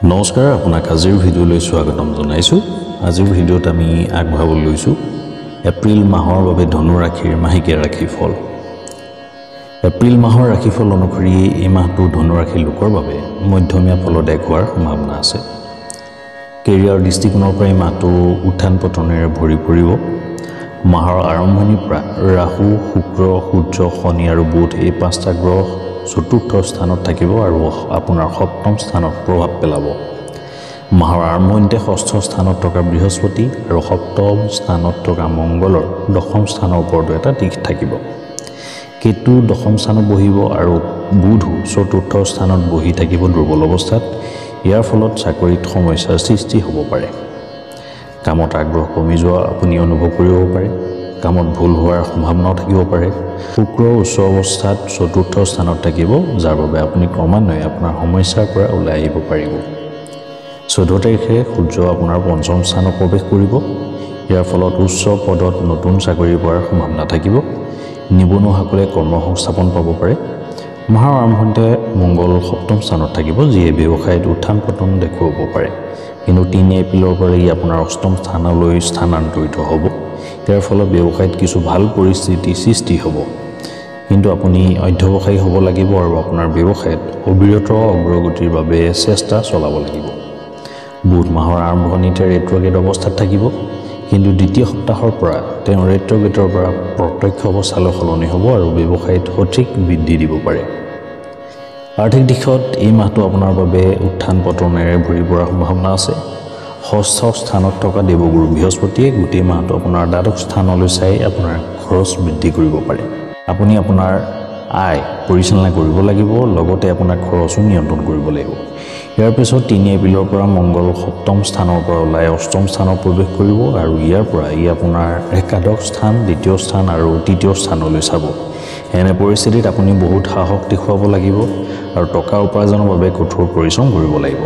নমস্কাৰ আপোনাক আজিৰ ভিডিঅ'লৈ স্বাগতম জনাইছো। আজিৰ ভিডিঅ'ত আমি আগভাগ লৈছো এপ্ৰিল মাহৰ বাবে ধনু ৰাশিৰ মাহিকীয়া ৰাশিফল। এপ্ৰিল মাহৰ ৰাশিফল অনুসৰি এই মাহটো ধনু ৰাশিৰ লোকৰ বাবে মধ্যমীয়া ফলদায়ক হোৱাৰ সম্ভাৱনা আছে। কেৰিয়াৰ দৃষ্টিকোণৰ পৰা এই মাহটো উত্থান পতনেৰে ভৰি পৰিব। মাহৰ আৰম্ভণিৰ পৰা ৰাহু, শুক্ৰ, সূৰ্য, শনি আৰু বুধ এই পাঁচটা গ্ৰহ চতুৰ্থ স্থানত থাকিব আৰু আপোনাৰ সপ্তম স্থানত প্ৰভাৱ পেলাব। মাহৰ আৰম্ভণিতে ষষ্ঠ স্থানত থকা বৃহস্পতি আৰু সপ্তম স্থানত থকা মংগলৰ দশম স্থানৰ ওপৰত এটা দিশ থাকিব। কেতু দশম স্থানত বহিব আৰু বুধো চতুৰ্থ স্থানত বহি থাকিব দুৰ্বল অৱস্থাত। ইয়াৰ ফলত চাকৰিত সমস্যাৰ সৃষ্টি হ'ব পাৰে। কামত আগ্ৰহ কমি যোৱা আপুনি অনুভৱ কৰিব পাৰে। কামত ভুল হোৱাৰ সম্ভাৱনাও থাকিব পাৰে। শুক্ৰ উচ্চ অৱস্থাত চতুৰ্থ স্থানত থাকিব, যাৰ বাবে আপুনি ক্ৰমান্বয়ে আপোনাৰ সমস্যাৰ পৰা ওলাই আহিব পাৰিব। 14 তাৰিখে সূৰ্য আপোনাৰ পঞ্চম স্থানত প্ৰৱেশ কৰিব। ইয়াৰ ফলত উচ্চ পদত নতুন চাকৰি পোৱাৰ সম্ভাৱনা থাকিব। নিবনুৱাসকলে কৰ্মসংস্থাপন পাব পাৰে। মাহৰ আৰম্ভণিতে মংগল সপ্তম স্থানত থাকিব, যিয়ে ব্যৱসায়ত উত্থান পতন দেখুৱাব পাৰে। কিন্তু 3 এপ্ৰিলৰ পৰা ই আপোনাৰ অষ্টম স্থানলৈ স্থানান্তৰিত হ'ব। ইয়াৰ ফলত ব্যৱসায়ত কিছু ভাল পৰিস্থিতি সৃষ্টি হ'ব। কিন্তু আপুনি অধ্যৱসায়ী হ'ব লাগিব আৰু আপোনাৰ ব্যৱসায়ত অবিৰত অগ্ৰগতিৰ বাবে চেষ্টা চলাব লাগিব। বুধ মাহৰ আৰম্ভণিতে ৰেট্ৰগেট অৱস্থাত থাকিব, কিন্তু দ্বিতীয় সপ্তাহৰ পৰা তেওঁ ৰেট্ৰগেটৰ পৰা প্ৰত্যক্ষ অৱস্থালৈ সলনি হ'ব আৰু ব্যৱসায়ত সঠিক বৃদ্ধি দিব পাৰে। আৰ্থিক দিশত এই মাহটো আপোনাৰ বাবে উত্থান পতনেৰে ভৰি পৰাৰ সম্ভাৱনা আছে। ষষ্ঠ স্থানত থকা দেৱগুৰু বৃহস্পতিয়ে গোটেই মাহটো আপোনাৰ দ্বাদশ স্থানলৈ চাই আপোনাৰ খৰচ বৃদ্ধি কৰিব পাৰে। আপুনি আপোনাৰ আয় পৰিচালনা কৰিব লাগিব, লগতে আপোনাৰ খৰচো নিয়ন্ত্ৰণ কৰিব লাগিব। ইয়াৰ পিছত 3 এপ্ৰিলৰ পৰা মংগল সপ্তম স্থানৰ পৰা ওলাই অষ্টম স্থানত প্ৰৱেশ কৰিব আৰু ইয়াৰ পৰা আপোনাৰ একাদশ স্থান, দ্বিতীয় স্থান আৰু তৃতীয় স্থানলৈ চাব। এনে পৰিস্থিতিত আপুনি বহুত সাহস দেখুৱাব লাগিব আৰু টকা উপাৰ্জনৰ বাবে কঠোৰ পৰিশ্ৰম কৰিব লাগিব।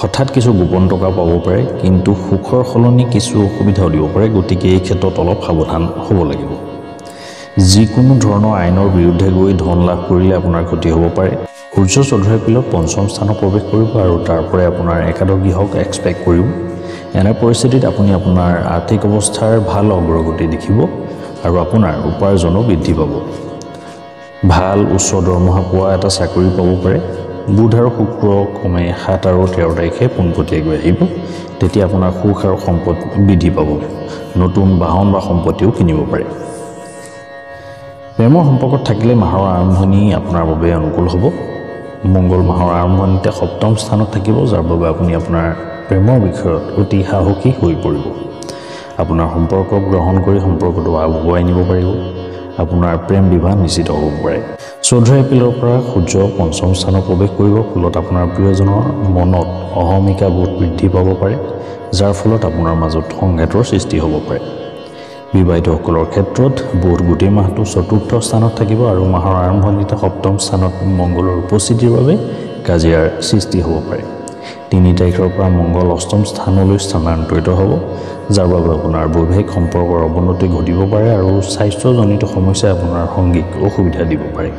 হঠাৎ কিছু গোপন টকা পাব পাৰে, কিন্তু সুখৰ সলনি কিছু অসুবিধাও দিব পাৰে, গতিকে এই ক্ষেত্ৰত অলপ সাৱধান হ'ব লাগিব। যিকোনো ধৰণৰ আইনৰ বিৰুদ্ধে গৈ ধন লাভ কৰিলে আপোনাৰ ক্ষতি হ'ব পাৰে। সূৰ্য 14 এপ্ৰিলত পঞ্চম স্থানত প্ৰৱেশ কৰিব আৰু তাৰ পৰাই আপোনাৰ একাদশ গৃহক এক্সপেক্ট কৰিব। এনে পৰিস্থিতিত আপুনি আপোনাৰ আৰ্থিক অৱস্থাৰ ভাল অগ্ৰগতি দেখিব আৰু আপোনাৰ উপাৰ্জনো বৃদ্ধি পাব। ভাল উচ্চ দৰমহা পোৱা এটা চাকৰি পাব পাৰে। বুধ আৰু শুক্ৰ ক্ৰমে 7 আৰু 13 তাৰিখে পোনপটীয়াকৈ আহিব। তেতিয়া আপোনাৰ সুখ আৰু সম্পদ বৃদ্ধি পাব। নতুন বাহন বা সম্পত্তিও কিনিব পাৰে। প্ৰেমৰ সম্পৰ্কত থাকিলে মাহৰ আৰম্ভণি আপোনাৰ বাবে অনুকূল হ'ব। মংগল মাহৰ আৰম্ভণিতে সপ্তম স্থানত থাকিব, যাৰ বাবে আপুনি আপোনাৰ প্ৰেমৰ বিষয়ত অতি সাহসী হৈ পৰিব। আপোনাৰ সম্পৰ্ক গ্ৰহণ কৰি সম্পৰ্কটো আগুৱাই নিব পাৰিব। আপোনাৰ প্ৰেম বিবাহ নিশ্চিত হ'ব পাৰে। 14 এপ্ৰিলৰ পৰা সূৰ্য পঞ্চম স্থানত প্ৰৱেশ কৰিব, ফলত আপোনাৰ প্ৰিয়জনৰ মনত অহমিকা বোধ বৃদ্ধি পাব পাৰে, যাৰ ফলত আপোনাৰ মাজত সংঘাতৰ সৃষ্টি হ'ব পাৰে। বিবাহিতসকলৰ ক্ষেত্ৰত বুধ গোটেই মাহটো চতুৰ্থ স্থানত থাকিব আৰু মাহৰ আৰম্ভণিতে সপ্তম স্থানত মংগলৰ উপস্থিতিৰ বাবে কাজিয়াৰ সৃষ্টি হ'ব পাৰে। 3 তাৰিখৰ পৰা মংগল অষ্টম স্থানলৈ স্থানান্তৰিত হ'ব, যাৰ বাবে আপোনাৰ বৈবাহিক সম্পৰ্কৰ অৱনতি ঘটিব পাৰে আৰু স্বাস্থ্যজনিত সমস্যাই আপোনাৰ সংগীক অসুবিধা দিব পাৰে।